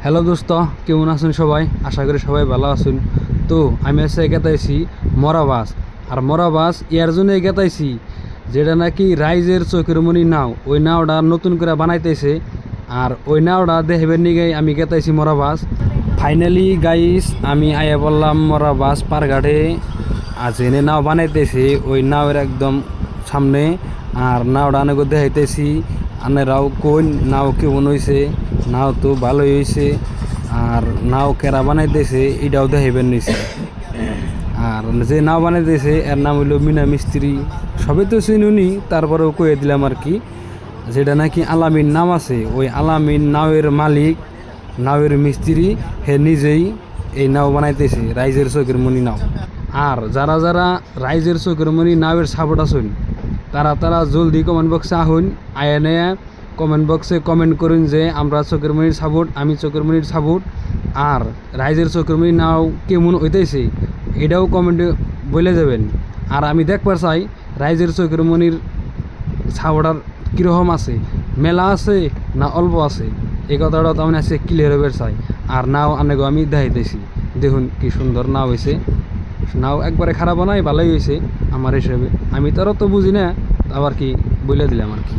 Hello দোস্ত, কেমন আছেন সবাই? আশা করি সবাই ভালো আছেন। তো আমি আজকে গেতাইছি মরাবাস। আর মরাবাস এর জন্য গেতাইছি যেটা নাকি রাইজের চোখের মনি নাও, ওই নাওটা নতুন করে বানাইতেছে। আর ওই নাওটা দেখবেন নিগে আমি গেতাইছি মরাবাস। ফাইনালি গাইস আমি আয়া বললাম মরাবাস পারঘাটে। আজ এনে নাও বানাইতেছে ওই নাওয়ের একদম সামনে। আর নাওটা অনেক দেখাইতেছি, আনেরাও কোন নাও কেমন হয়েছে। নাও তো ভালোই হয়েছে। আর নাও কেরা বানাইতেছে এটাও দেখাইবেন নিছে। আর যে নাও বানাইতেছে এর নাম হইল মিনা মিস্ত্রি। সবে তো চিনুনি, তারপরেও কয়ে দিলাম আর কি। যেটা নাকি আলামিন নাম আছে, ওই আলামিন নাওয়ের মালিক, নাওয়ের মিস্ত্রি, হে নিজেই এই নাও বানাইতেছে রাইজের চোখের মনি নাও। আর যারা যারা রাইজের চোখের মনি নাওয়ের সাপোর্ট আছেন, তারা জলদি কমেন্ট বক্সে আহুন। আয়নে কমেন্ট বক্সে কমেন্ট করুন যে আমরা চোখের মনির সাপোর্ট, আমি চোখের মনির সাপোর্ট। আর রাইজের চোখের মনি নাও কেমন হইতেছে এটাও কমেন্টে বলে যাবেন। আর আমি দেখবার চাই রাইজের চোখের মনির সাপোর্টার কীরকম আছে, মেলা আছে না অল্প আছে, এই কথাটাও তো আমি আজকে ক্লিয়ার হবার চাই। আর নাও আনেগো আমি দেখাইতেছি, দেখুন কি সুন্দর নাও হয়েছে। নাও একবারে খারাপ নয়, ভালোই হয়েছে আমার হিসেবে। আমি তো আর তো বুঝি না, আবার কি বলে দিলাম আর কি।